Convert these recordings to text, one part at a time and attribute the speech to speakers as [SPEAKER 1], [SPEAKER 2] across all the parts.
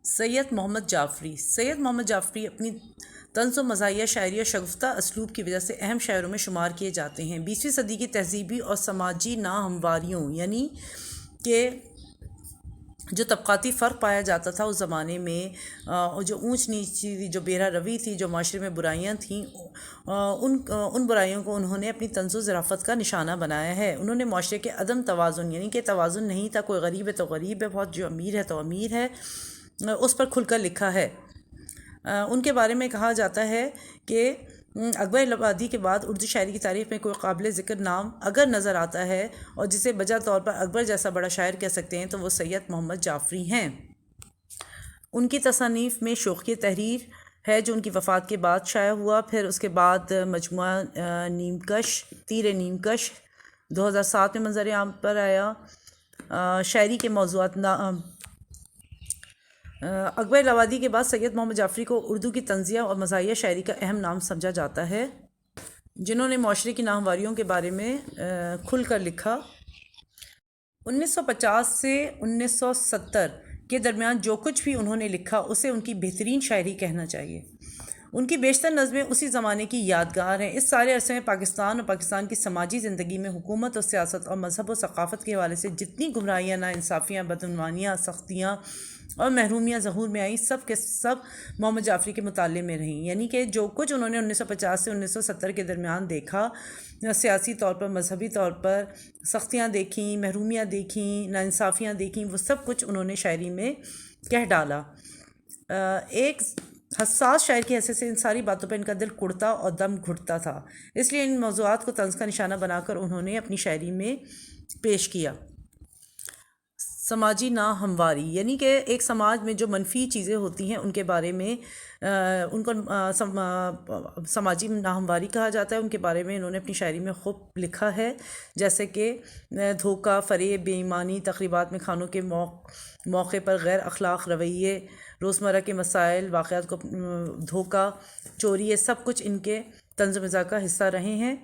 [SPEAKER 1] سید محمد جعفری اپنی طنز و مزاحیہ شاعری اور شگفتہ اسلوب کی وجہ سے اہم شاعروں میں شمار کیے جاتے ہیں۔ 20ویں صدی کی تہذیبی اور سماجی ناہمواریوں یعنی کہ جو طبقاتی فرق پایا جاتا تھا اس زمانے میں، اور جو اونچ نیچ تھی، جو بیرہ روی تھی، جو معاشرے میں برائیاں تھیں، ان برائیوں کو انہوں نے اپنی طنز و ظرافت کا نشانہ بنایا ہے۔ انہوں نے معاشرے کے عدم توازن یعنی کہ توازن نہیں تھا، کوئی غریب ہے تو غریب ہے بہت، جو امیر ہے تو امیر ہے، اس پر کھل کر لکھا ہے۔ ان کے بارے میں کہا جاتا ہے کہ اکبر الہ آبادی کے بعد اردو شاعری کی تاریخ میں کوئی قابل ذکر نام اگر نظر آتا ہے اور جسے بجا طور پر اکبر جیسا بڑا شاعر کہہ سکتے ہیں تو وہ سید محمد جعفری ہیں۔ ان کی تصانیف میں شوخی تحریر ہے جو ان کی وفات کے بعد شائع ہوا، پھر اس کے بعد مجموعہ تیر نیم کش 2007 میں منظر عام پر آیا۔ شاعری کے موضوعات اکبر الہ آبادی کے بعد سید محمد جعفری کو اردو کی طنزیہ اور مزاحیہ شاعری کا اہم نام سمجھا جاتا ہے، جنہوں نے معاشرے کی ناہمواریوں کے بارے میں کھل کر لکھا۔ 1950 سے 1970 کے درمیان جو کچھ بھی انہوں نے لکھا اسے ان کی بہترین شاعری کہنا چاہیے۔ ان کی بیشتر نظمیں اسی زمانے کی یادگار ہیں۔ اس سارے عرصے میں پاکستان اور پاکستان کی سماجی زندگی میں حکومت اور سیاست اور مذہب و ثقافت کے حوالے سے جتنی گمراہیاں، ناانصافیاں، بدعنوانیاں، سختیاں اور محرومیاں ظہور میں آئیں، سب کے سب محمد جعفری کے مطالعے میں رہیں۔ یعنی کہ جو کچھ انہوں نے 1950 سے 1970 کے درمیان دیکھا، سیاسی طور پر، مذہبی طور پر سختیاں دیکھیں، محرومیاں دیکھیں، ناانصافیاں دیکھیں، وہ سب کچھ انہوں نے شاعری میں کہہ ڈالا۔ ایک حساس شاعر کی حیثیت سے ان ساری باتوں پر ان کا دل کڑتا اور دم گھٹتا تھا، اس لیے ان موضوعات کو طنز کا نشانہ بنا کر انہوں نے اپنی شاعری میں پیش کیا۔ سماجی ناہمواری یعنی کہ ایک سماج میں جو منفی چیزیں ہوتی ہیں ان کے بارے میں ان کو سماجی ناہمواری کہا جاتا ہے، ان کے بارے میں انہوں نے اپنی شاعری میں خوب لکھا ہے، جیسے کہ دھوکہ، فریب، بے ایمانی، تقریبات میں کھانوں کے موقع پر غیر اخلاق رویے، روزمرہ کے مسائل، واقعات کو دھوکہ، چوری، یہ سب کچھ ان کے طنز و مزاح کا حصہ رہے ہیں۔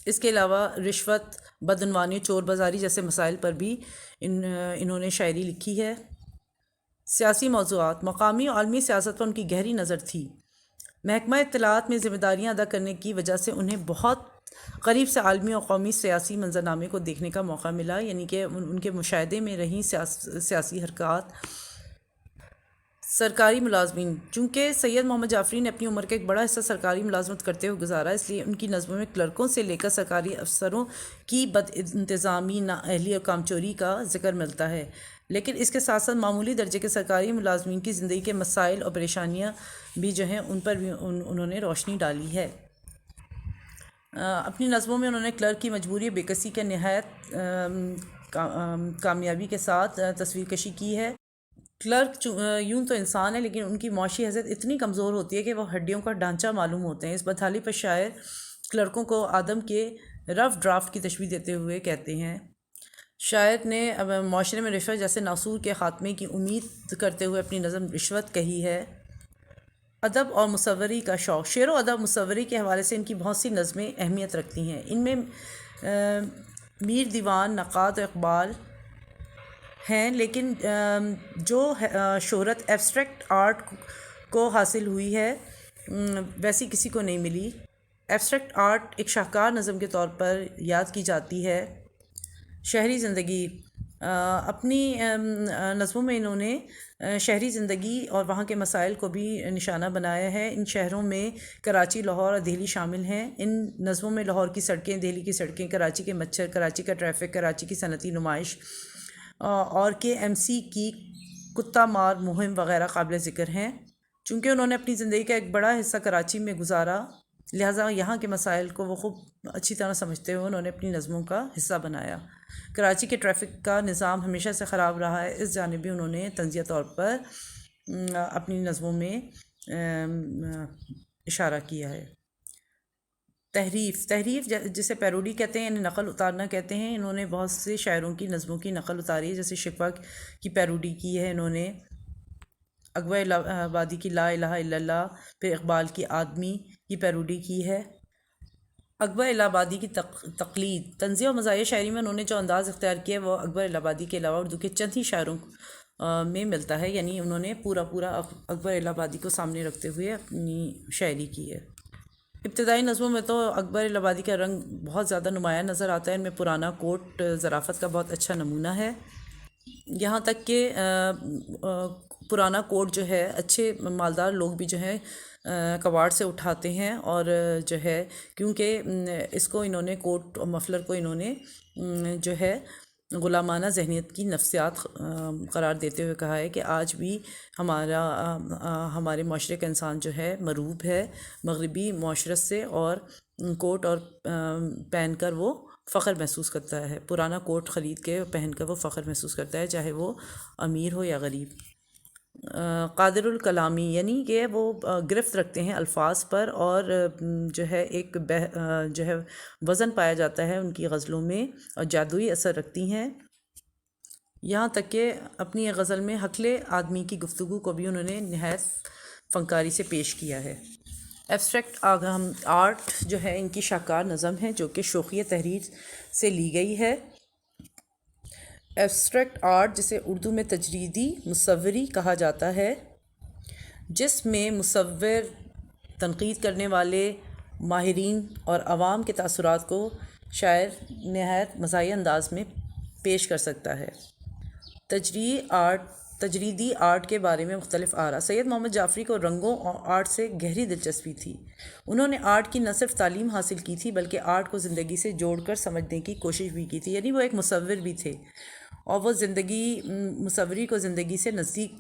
[SPEAKER 1] اس کے علاوہ رشوت، بدعنوانی، چور بازاری جیسے مسائل پر بھی انہوں نے شاعری لکھی ہے۔ سیاسی موضوعات، مقامی اور عالمی سیاست پر ان کی گہری نظر تھی۔ محکمہ اطلاعات میں ذمہ داریاں ادا کرنے کی وجہ سے انہیں بہت قریب سے عالمی اور قومی سیاسی منظرنامے کو دیکھنے کا موقع ملا، یعنی کہ ان کے مشاہدے میں رہیں سیاسی حرکات۔ سرکاری ملازمین، چونکہ سید محمد جعفری نے اپنی عمر کا ایک بڑا حصہ سرکاری ملازمت کرتے ہوئے گزارا، اس لیے ان کی نظموں میں کلرکوں سے لے کر سرکاری افسروں کی بد انتظامی، نااہلی اور کامچوری کا ذکر ملتا ہے، لیکن اس کے ساتھ ساتھ معمولی درجے کے سرکاری ملازمین کی زندگی کے مسائل اور پریشانیاں بھی جو ہیں ان پر بھی انہوں نے روشنی ڈالی ہے۔ اپنی نظموں میں انہوں نے کلرک کی مجبوری بے کسی کے نہایت کامیابی کے ساتھ تصویر کشی کی ہے۔ کلرک یوں تو انسان ہے لیکن ان کی معاشی حیثیت اتنی کمزور ہوتی ہے کہ وہ ہڈیوں کا ڈھانچہ معلوم ہوتے ہیں۔ اس بدحالی پر شاعر کلرکوں کو آدم کے رف ڈرافٹ کی تشبیہ دیتے ہوئے کہتے ہیں۔ شاعر نے معاشرے میں رشوت جیسے ناسور کے خاتمے کی امید کرتے ہوئے اپنی نظم رشوت کہی ہے۔ ادب اور مصوری کا شوق، شعر و ادب مصوری کے حوالے سے ان کی بہت سی نظمیں اہمیت رکھتی ہیں۔ ان میں میر دیوان، نقاد و اقبال ہیں، لیکن جو شہرت ایبسٹریکٹ آرٹ کو حاصل ہوئی ہے ویسی کسی کو نہیں ملی۔ ایبسٹریکٹ آرٹ ایک شاہکار نظم کے طور پر یاد کی جاتی ہے۔ شہری زندگی، اپنی نظموں میں انہوں نے شہری زندگی اور وہاں کے مسائل کو بھی نشانہ بنایا ہے۔ ان شہروں میں کراچی، لاہور اور دہلی شامل ہیں۔ ان نظموں میں لاہور کی سڑکیں، دہلی کی سڑکیں، کراچی کے مچھر، کراچی کا ٹریفک، کراچی کی صنعتی نمائش اور KMC کی کتا مار مہم وغیرہ قابل ذکر ہیں۔ چونکہ انہوں نے اپنی زندگی کا ایک بڑا حصہ کراچی میں گزارا، لہٰذا یہاں کے مسائل کو وہ خوب اچھی طرح سمجھتے ہوئے انہوں نے اپنی نظموں کا حصہ بنایا۔ کراچی کے ٹریفک کا نظام ہمیشہ سے خراب رہا ہے، اس جانب بھی انہوں نے طنزیہ طور پر اپنی نظموں میں اشارہ کیا ہے۔ تحریف جسے پیروڈی کہتے ہیں، یعنی نقل اتارنا کہتے ہیں۔ انہوں نے بہت سے شاعروں کی نظموں کی نقل اتاری ہے، جیسے شفا کی پیروڈی کی ہے انہوں نے، اکبر الہ آبادی کی لا الہ الا اللہ، پھر اقبال کی آدمی کی پیروڈی کی ہے۔ اکبر الہ آبادی کی تقلید، طنزیہ و مزاحیہ شاعری میں انہوں نے جو انداز اختیار کیا ہے وہ اکبر الہ آبادی کے علاوہ اردو کے چند ہی شاعروں میں ملتا ہے، یعنی انہوں نے پورا اکبر الہ آبادی کو سامنے رکھتے ہوئے اپنی شاعری کی ہے۔ ابتدائی نظموں میں تو اکبر الہ آبادی کا رنگ بہت زیادہ نمایاں نظر آتا ہے، ان میں پرانا کوٹ ظرافت کا بہت اچھا نمونہ ہے، یہاں تک کہ پرانا کوٹ جو ہے اچھے مالدار لوگ بھی جو ہے کباڑ سے اٹھاتے ہیں، اور جو ہے کیونکہ اس کو انہوں نے کوٹ اور مفلر کو انہوں نے جو ہے غلامانہ ذہنیت کی نفسیات قرار دیتے ہوئے کہا ہے کہ آج بھی ہمارے معاشرے کا انسان جو ہے مروب ہے مغربی معاشرت سے، اور کوٹ اور پہن کر وہ فخر محسوس کرتا ہے، پرانا کوٹ خرید کے پہن کر وہ فخر محسوس کرتا ہے، چاہے وہ امیر ہو یا غریب۔ قادر الکلامی یعنی کہ وہ گرفت رکھتے ہیں الفاظ پر، اور جو ہے ایک جو ہے وزن پایا جاتا ہے ان کی غزلوں میں، اور جادوئی اثر رکھتی ہیں، یہاں تک کہ اپنی غزل میں حقلے آدمی کی گفتگو کو بھی انہوں نے نہایت فنکاری سے پیش کیا ہے۔ ایبسٹریکٹ آرٹ جو ہے ان کی شاہکار نظم ہے جو کہ شوخیہ تحریر سے لی گئی ہے۔ ایبسٹریکٹ آرٹ جسے اردو میں تجریدی مصوری کہا جاتا ہے، جس میں مصور تنقید کرنے والے ماہرین اور عوام کے تاثرات کو شاعر نہایت مزاحیہ انداز میں پیش کر سکتا ہے۔ تجریدی آرٹ کے بارے میں مختلف آراء۔ سید محمد جعفری کو رنگوں اور آرٹ سے گہری دلچسپی تھی، انہوں نے آرٹ کی نہ صرف تعلیم حاصل کی تھی بلکہ آرٹ کو زندگی سے جوڑ کر سمجھنے کی کوشش بھی کی تھی، یعنی وہ ایک مصور بھی تھے اور وہ مصوری کو زندگی سے نزدیک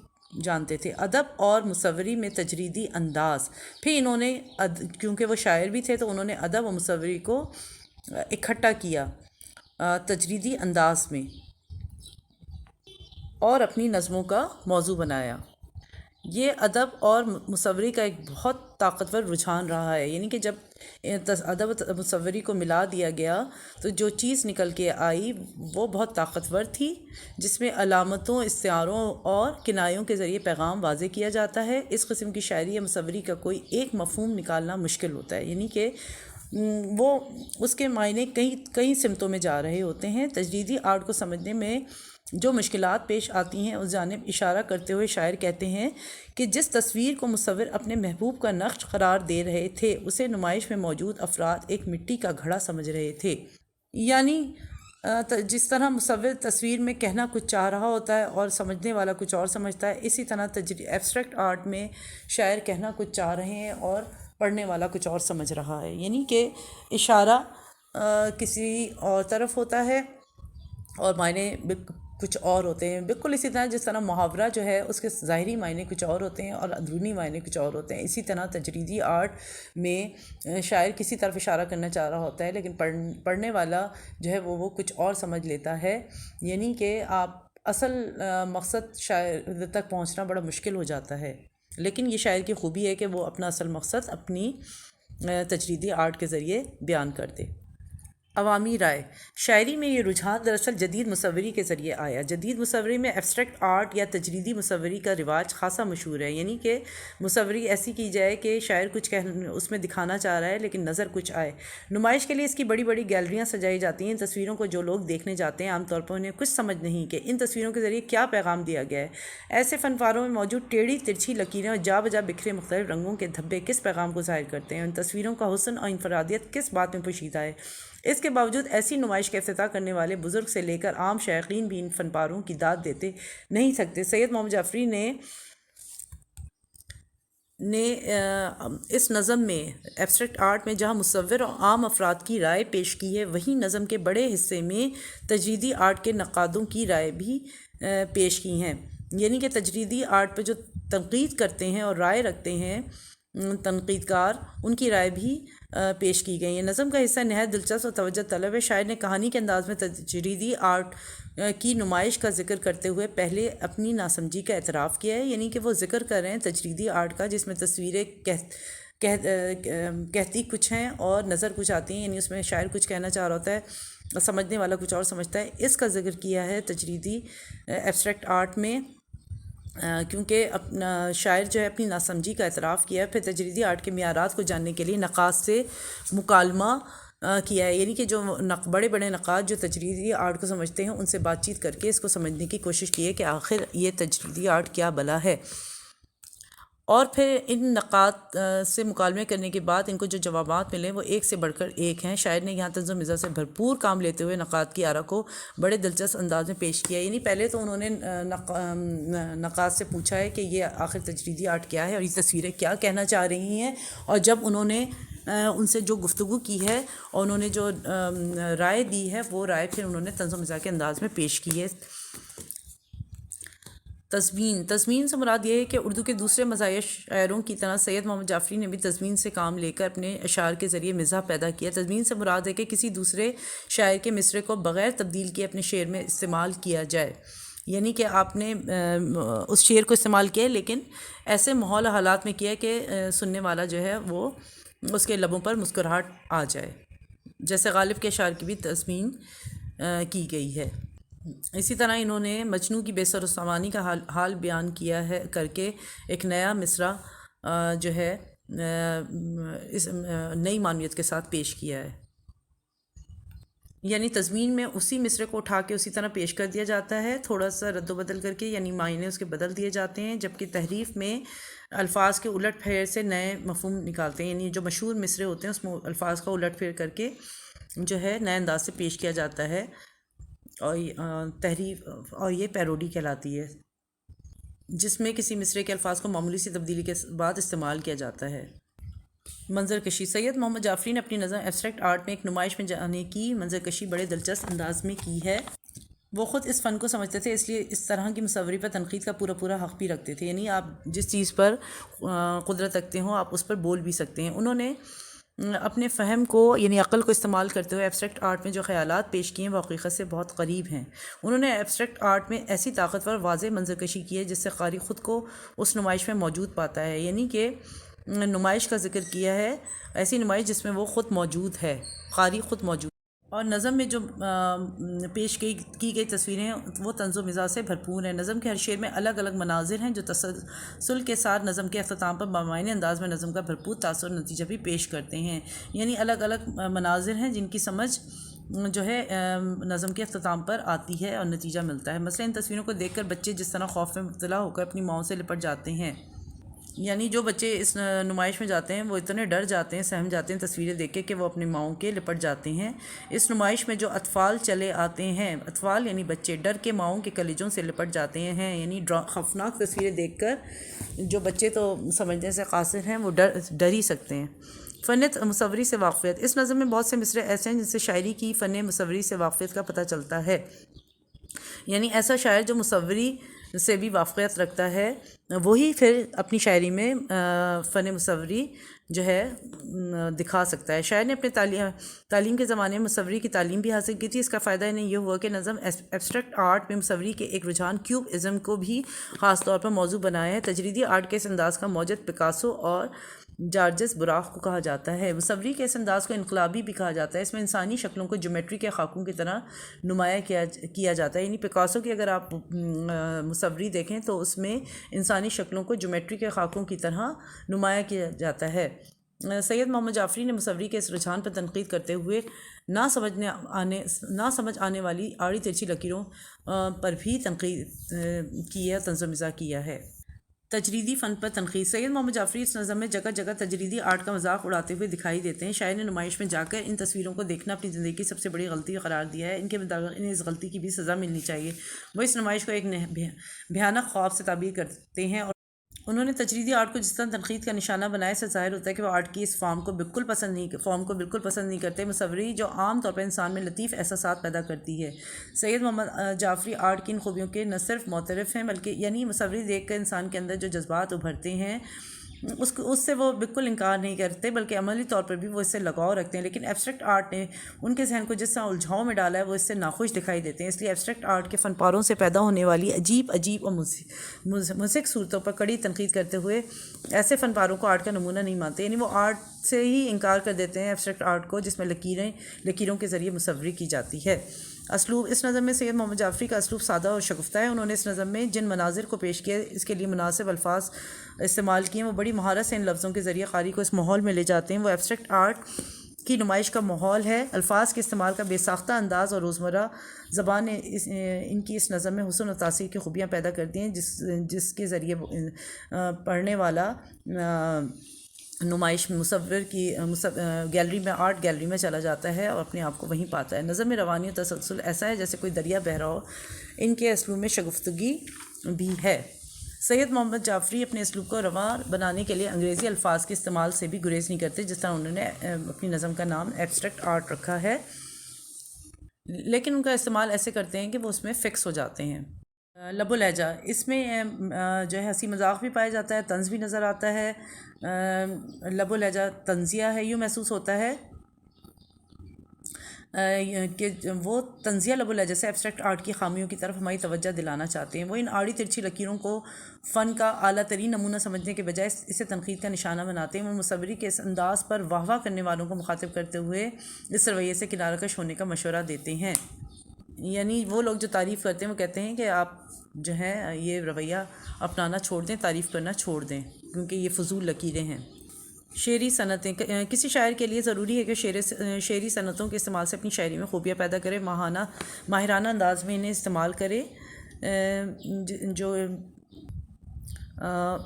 [SPEAKER 1] جانتے تھے۔ ادب اور مصوری میں تجریدی انداز، پھر انہوں نے کیونکہ وہ شاعر بھی تھے تو انہوں نے ادب اور مصوری کو اکٹھا کیا تجریدی انداز میں اور اپنی نظموں کا موضوع بنایا۔ یہ ادب اور مصوری کا ایک بہت طاقتور رجحان رہا ہے، یعنی کہ جب ادب و مصوری کو ملا دیا گیا تو جو چیز نکل کے آئی وہ بہت طاقتور تھی، جس میں علامتوں، استعاروں اور کنایوں کے ذریعے پیغام واضح کیا جاتا ہے۔ اس قسم کی شاعری یا مصوری کا کوئی ایک مفہوم نکالنا مشکل ہوتا ہے، یعنی کہ وہ اس کے معنی کئی سمتوں میں جا رہے ہوتے ہیں۔ تجریدی آرٹ کو سمجھنے میں جو مشکلات پیش آتی ہیں اس جانب اشارہ کرتے ہوئے شاعر کہتے ہیں کہ جس تصویر کو مصور اپنے محبوب کا نقش قرار دے رہے تھے اسے نمائش میں موجود افراد ایک مٹی کا گھڑا سمجھ رہے تھے، یعنی جس طرح مصور تصویر میں کہنا کچھ چاہ رہا ہوتا ہے اور سمجھنے والا کچھ اور سمجھتا ہے، اسی طرح ایبسٹریکٹ آرٹ میں شاعر کہنا کچھ چاہ رہے ہیں اور پڑھنے والا کچھ اور سمجھ رہا ہے، یعنی کہ اشارہ کسی اور طرف ہوتا ہے اور معنی کچھ اور ہوتے ہیں، بالکل اسی طرح جس طرح محاورہ جو ہے اس کے ظاہری معنی کچھ اور ہوتے ہیں اور اندرونی معنی کچھ اور ہوتے ہیں، اسی طرح تجریدی آرٹ میں شاعر کسی طرف اشارہ کرنا چاہ رہا ہوتا ہے لیکن پڑھنے والا جو ہے وہ کچھ اور سمجھ لیتا ہے، یعنی کہ آپ اصل مقصد شاعر تک پہنچنا بڑا مشکل ہو جاتا ہے، لیکن یہ شاعر کی خوبی ہے کہ وہ اپنا اصل مقصد اپنی تجریدی آرٹ کے ذریعے بیان کر دے۔ عوامی رائے۔ شاعری میں یہ رجحان دراصل جدید مصوری کے ذریعے آیا۔ جدید مصوری میں ایبسٹریکٹ آرٹ یا تجریدی مصوری کا رواج خاصا مشہور ہے، یعنی کہ مصوری ایسی کی جائے کہ شاعر کچھ اس میں دکھانا چاہ رہا ہے لیکن نظر کچھ آئے۔ نمائش کے لیے اس کی بڑی بڑی گیلریاں سجائی جاتی ہیں، ان تصویروں کو جو لوگ دیکھنے جاتے ہیں عام طور پر انہیں کچھ سمجھ نہیں کہ ان تصویروں کے ذریعے کیا پیغام دیا گیا ہے۔ ایسے فنپاروں میں موجود ٹیڑھی ترچھی لکیریں اور جا بجا بکھرے مختلف رنگوں کے دھبے کس پیغام کو ظاہر کرتے ہیں، ان تصویروں کا حسن اور انفرادیت کس بات میں پوشیدہ ہے۔ اس کے باوجود ایسی نمائش کا افتتاح کرنے والے بزرگ سے لے کر عام شائقین بھی ان فنپاروں کی داد دیتے نہیں سکتے۔ سید محمد جعفری نے اس نظم میں ایبسٹریکٹ آرٹ میں جہاں مصور اور عام افراد کی رائے پیش کی ہے، وہیں نظم کے بڑے حصے میں تجریدی آرٹ کے نقادوں کی رائے بھی پیش کی ہیں، یعنی کہ تجریدی آرٹ پہ جو تنقید کرتے ہیں اور رائے رکھتے ہیں تنقیدکار، ان کی رائے بھی پیش کی گئی ہے۔ نظم کا حصہ نہایت دلچسپ اور توجہ طلب ہے۔ شاعر نے کہانی کے انداز میں تجریدی آرٹ کی نمائش کا ذکر کرتے ہوئے پہلے اپنی ناسمجھی کا اعتراف کیا ہے، یعنی کہ وہ ذکر کر رہے ہیں تجریدی آرٹ کا جس میں تصویریں کہتی کچھ ہیں اور نظر کچھ آتی ہیں، یعنی اس میں شاعر کچھ کہنا چاہ رہا ہوتا ہے اور سمجھنے والا کچھ اور سمجھتا ہے۔ اس کا ذکر کیا ہے تجریدی ایبسٹریکٹ آرٹ میں، کیونکہ اپنا شاعر جو ہے اپنی ناسمجھی کا اعتراف کیا ہے۔ پھر تجریدی آرٹ کے معیارات کو جاننے کے لیے نقاد سے مکالمہ کیا ہے، یعنی کہ جو بڑے بڑے نقاد جو تجریدی آرٹ کو سمجھتے ہیں ان سے بات چیت کر کے اس کو سمجھنے کی کوشش کی ہے کہ آخر یہ تجریدی آرٹ کیا بلا ہے، اور پھر ان نقاد سے مکالمے کرنے کے بعد ان کو جو جوابات ملے وہ ایک سے بڑھ کر ایک ہیں۔ شاعر نے یہاں طنز و مزاح سے بھرپور کام لیتے ہوئے نقاد کی آرا کو بڑے دلچسپ انداز میں پیش کیا، یعنی پہلے تو انہوں نے نقاد سے پوچھا ہے کہ یہ آخر تجریدی آرٹ کیا ہے اور یہ تصویریں کیا کہنا چاہ رہی ہیں، اور جب انہوں نے ان سے جو گفتگو کی ہے اور انہوں نے جو رائے دی ہے وہ رائے پھر انہوں نے طنز و مزاح کے انداز میں پیش کی ہے۔ تضمین سے مراد یہ ہے کہ اردو کے دوسرے مزاحیہ شاعروں کی طرح سید محمد جعفری نے بھی تضمین سے کام لے کر اپنے اشعار کے ذریعے مزاح پیدا کیا۔ تضمین سے مراد ہے کہ کسی دوسرے شاعر کے مصرعے کو بغیر تبدیل کیے اپنے شعر میں استعمال کیا جائے، یعنی کہ آپ نے اس شعر کو استعمال کیا ہے لیکن ایسے ماحول حالات میں کیا کہ سننے والا جو ہے وہ اس کے لبوں پر مسکراہٹ آ جائے، جیسے غالب کے اشعار کی بھی تضمین کی گئی ہے۔ اسی طرح انہوں نے مجنوں کی بے سر و سامانی کا حال بیان کیا ہے کر کے ایک نیا مصرع جو ہے اس نئی معنویت کے ساتھ پیش کیا ہے، یعنی تضمین میں اسی مصرعے کو اٹھا کے اسی طرح پیش کر دیا جاتا ہے، تھوڑا سا رد و بدل کر کے، یعنی معنی اس کے بدل دیے جاتے ہیں، جبکہ تحریف میں الفاظ کے الٹ پھیر سے نئے مفہوم نکالتے ہیں، یعنی جو مشہور مصرعے ہوتے ہیں اس میں الفاظ کا الٹ پھیر کر کے جو ہے نئے انداز سے پیش کیا جاتا ہے، اور تحریف اور یہ پیروڈی کہلاتی ہے، جس میں کسی مصرعے کے الفاظ کو معمولی سی تبدیلی کے بعد استعمال کیا جاتا ہے۔ منظر کشی سید محمد جعفری نے اپنی نظر ایبسٹریکٹ آرٹ میں ایک نمائش میں جانے کی منظر کشی بڑے دلچسپ انداز میں کی ہے۔ وہ خود اس فن کو سمجھتے تھے، اس لیے اس طرح کی مصوری پر تنقید کا پورا حق بھی رکھتے تھے، یعنی آپ جس چیز پر قدرت رکھتے ہوں آپ اس پر بول بھی سکتے ہیں۔ انہوں نے اپنے فہم کو یعنی عقل کو استعمال کرتے ہوئے ایبسٹریکٹ آرٹ میں جو خیالات پیش کیے ہیں وہ حقیقت سے بہت قریب ہیں۔ انہوں نے ایبسٹریکٹ آرٹ میں ایسی طاقتور واضح منظر کشی کی ہے جس سے قاری خود کو اس نمائش میں موجود پاتا ہے، یعنی کہ نمائش کا ذکر کیا ہے، ایسی نمائش جس میں وہ خود موجود ہے، قاری خود موجود ہے، اور نظم میں جو پیش کی گئی تصویریں ہیں وہ طنز و مزاح سے بھرپور ہیں۔ نظم کے ہر شعر میں الگ الگ مناظر ہیں جو تسلسل کے ساتھ نظم کے اختتام پر بامعنی انداز میں نظم کا بھرپور تاثر اور نتیجہ بھی پیش کرتے ہیں، یعنی الگ الگ مناظر ہیں جن کی سمجھ جو ہے نظم کے اختتام پر آتی ہے اور نتیجہ ملتا ہے۔ مثلا ان تصویروں کو دیکھ کر بچے جس طرح خوف میں مبتلا ہو کر اپنی ماؤں سے لپٹ جاتے ہیں، یعنی جو بچے اس نمائش میں جاتے ہیں وہ اتنے ڈر جاتے ہیں، سہم جاتے ہیں تصویریں دیکھ کے کہ وہ اپنی ماؤں کے لپٹ جاتے ہیں۔ اس نمائش میں جو اطفال چلے آتے ہیں، اطفال یعنی بچے، ڈر کے ماؤں کے کلیجوں سے لپٹ جاتے ہیں، یعنی خوفناک تصویریں دیکھ کر جو بچے تو سمجھنے سے قاصر ہیں وہ ڈر ہی سکتے ہیں۔ فن مصوری سے واقفیت، اس نظم میں بہت سے مصرعے ایسے ہیں جن سے شاعری کی فن مصوری سے واقفیت کا پتہ چلتا ہے، یعنی ایسا شاعر جو مصوری سے بھی واقفیت رکھتا ہے وہی پھر اپنی شاعری میں فن مصوری جو ہے دکھا سکتا ہے۔ شاعر نے اپنے تعلیم کے زمانے میں مصوری کی تعلیم بھی حاصل کی تھی۔ اس کا فائدہ انہیں یہ ہوا کہ نظم ایبسٹریکٹ آرٹ میں مصوری کے ایک رجحان کیوب ازم کو بھی خاص طور پر موضوع بنایا ہے۔ تجریدی آرٹ کے اس انداز کا موجد پکاسو اور جارجس براق کو کہا جاتا ہے۔ مصوری کے اس انداز کو انقلابی بھی کہا جاتا ہے، اس میں انسانی شکلوں کو جیومیٹری کے خاکوں کی طرح نمایاں کیا جاتا ہے، یعنی پکاسو کی اگر آپ مصوری دیکھیں تو اس میں انسانی شکلوں کو جیومیٹری کے خاکوں کی طرح نمایاں کیا جاتا ہے۔ سید محمد جعفری نے مصوری کے اس رجحان پر تنقید کرتے ہوئے نہ سمجھ آنے والی آڑی ترچھی لکیروں پر بھی تنقید کی ہے، طنز و مزاح کیا ہے۔ تجریدی فن پر تنقید، سید محمد جعفری اس نظم میں جگہ جگہ تجریدی آرٹ کا مذاق اڑاتے ہوئے دکھائی دیتے ہیں۔ شاعر نے نمائش میں جا کر ان تصویروں کو دیکھنا اپنی زندگی کی سب سے بڑی غلطی قرار دیا ہے، ان کے مطابق انہیں اس غلطی کی بھی سزا ملنی چاہیے۔ وہ اس نمائش کو ایک بھیانک خواب سے تعبیر کرتے ہیں، اور انہوں نے تجریدی آرٹ کو جس طرح تنقید کا نشانہ بنایا، اس سے ظاہر ہوتا ہے کہ وہ آرٹ کی اس فارم کو بالکل پسند نہیں کرتے۔ مصوری جو عام طور پر انسان میں لطیف احساسات پیدا کرتی ہے، سید محمد جعفری آرٹ کی ان خوبیوں کے نہ صرف معترف ہیں بلکہ یعنی مصوری دیکھ کر انسان کے اندر جو جذبات ابھرتے ہیں اس سے وہ بالکل انکار نہیں کرتے بلکہ عملی طور پر بھی وہ اس سے لگاؤ رکھتے ہیں، لیکن ایبسٹریکٹ آرٹ نے ان کے ذہن کو جس طرح الجھاؤ میں ڈالا ہے وہ اس سے ناخوش دکھائی دیتے ہیں۔ اس لیے ایبسٹریکٹ آرٹ کے فن پاروں سے پیدا ہونے والی عجیب اور مضحک صورتوں پر کڑی تنقید کرتے ہوئے ایسے فن پاروں کو آرٹ کا نمونہ نہیں مانتے، یعنی وہ آرٹ سے ہی انکار کر دیتے ہیں ایبسٹریکٹ آرٹ کو جس میں لکیروں کے ذریعے مصوری کی جاتی ہے۔ اسلوب، اس نظم میں سید محمد جعفری کا اسلوب سادہ اور شگفتہ ہے۔ انہوں نے اس نظم میں جن مناظر کو پیش کیا اس کے لیے مناسب الفاظ استعمال کیے، وہ بڑی مہارت سے ان لفظوں کے ذریعے قاری کو اس ماحول میں لے جاتے ہیں۔ وہ ایبسٹریکٹ آرٹ کی نمائش کا ماحول ہے۔ الفاظ کے استعمال کا بے ساختہ انداز اور روزمرہ زبان ان کی اس نظم میں حسن و تاثیر کی خوبیاں پیدا کرتی ہیں، جس کے ذریعے پڑھنے والا نمائش مصور کی گیلری میں، آرٹ گیلری میں چلا جاتا ہے اور اپنے آپ کو وہیں پاتا ہے۔ نظم میں روانی و تسلسل ایسا ہے جیسے کوئی دریا بہہ رہا ہو۔ ان کے اسلوب میں شگفتگی بھی ہے۔ سید محمد جعفری اپنے اسلوب کو رواں بنانے کے لیے انگریزی الفاظ کے استعمال سے بھی گریز نہیں کرتے، جس طرح انہوں نے اپنی نظم کا نام ایبسٹریکٹ آرٹ رکھا ہے، لیکن ان کا استعمال ایسے کرتے ہیں کہ وہ اس میں فکس ہو جاتے ہیں۔ لب و لہجہ، اس میں جو ہے ہنسی مذاق بھی پایا جاتا ہے، طنز بھی نظر آتا ہے۔ لب و لہجہ طنزیہ ہے، یوں محسوس ہوتا ہے کہ وہ طنزیہ لب و لہجہ سے ایبسٹریکٹ آرٹ کی خامیوں کی طرف ہماری توجہ دلانا چاہتے ہیں۔ وہ ان آڑی ترچھی لکیروں کو فن کا اعلیٰ ترین نمونہ سمجھنے کے بجائے اسے تنقید کا نشانہ بناتے ہیں۔ وہ مصوری کے اس انداز پر واہ واہ کرنے والوں کو مخاطب کرتے ہوئے اس رویے سے کنارہ کش ہونے کا مشورہ دیتے ہیں۔ یعنی وہ لوگ جو تعریف کرتے ہیں وہ کہتے ہیں کہ آپ جو ہے یہ رویہ اپنانا چھوڑ دیں، تعریف کرنا چھوڑ دیں، کیونکہ یہ فضول لکیریں ہیں۔ شعری صنعتیں، کسی شاعر کے لیے ضروری ہے کہ شعری صنعتوں کے استعمال سے اپنی شاعری میں خوبیاں پیدا کرے، ماہرانہ انداز میں انہیں استعمال کرے۔ جو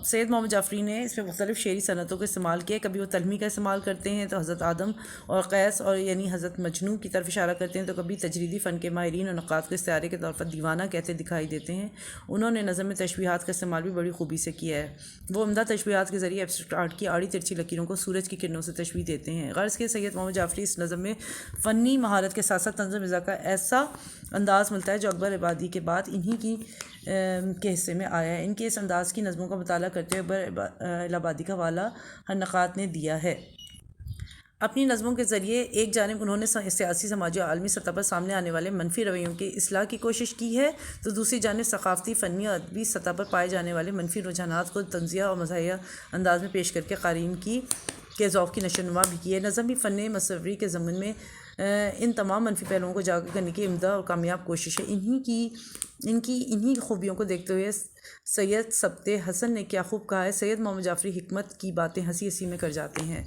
[SPEAKER 1] سید محمد جعفری نے اس میں مختلف شعری صنعتوں کا استعمال کیا۔ کبھی وہ تلمی کا استعمال کرتے ہیں تو حضرت آدم اور قیس اور یعنی حضرت مجنوں کی طرف اشارہ کرتے ہیں، تو کبھی تجریدی فن کے ماہرین اور نقاد کو استعارے کے طور پر دیوانہ کہتے دکھائی دیتے ہیں۔ انہوں نے نظم میں تشبیہات کا استعمال بھی بڑی خوبی سے کیا ہے۔ وہ عمدہ تشبیہات کے ذریعے ایبسٹریکٹ آرٹ کی آڑی ترچھی لکیروں کو سورج کی کرنوں سے تشبیہ دیتے ہیں۔ غرض کہ سید محمد جعفری اس نظم میں فنی مہارت کے ساتھ ساتھ طنز و مزاح کا ایسا انداز ملتا ہے جو اکبر آبادی کے بعد انہی کے حصے میں آیا ہے۔ ان کے اس انداز کی نظموں کا مطالعہ کرتے ہوئے اکبر آبادی کا حوالہ ہر نقاد نے دیا ہے۔ اپنی نظموں کے ذریعے ایک جانب انہوں نے سیاسی، سماجی اور عالمی سطح پر سامنے آنے والے منفی رویوں کی اصلاح کی کوشش کی ہے، تو دوسری جانب ثقافتی، فنی اور ادبی سطح پر پائے جانے والے منفی رجحانات کو طنزیہ اور مزاحیہ انداز میں پیش کر کے قارئین کے ذوق کی نشو و نما بھی کی ہے۔ نظم بھی فن مصوری کے ضمن میں ان تمام منفی پہلوؤں کو اجاگر کرنے کی عمدہ اور کامیاب کوشش ہے۔ انہی خوبیوں کو دیکھتے ہوئے سید سبت حسن نے کیا خوب کہا ہے: سید محمد جعفری حکمت کی باتیں ہنسی ہنسی میں کر جاتے ہیں۔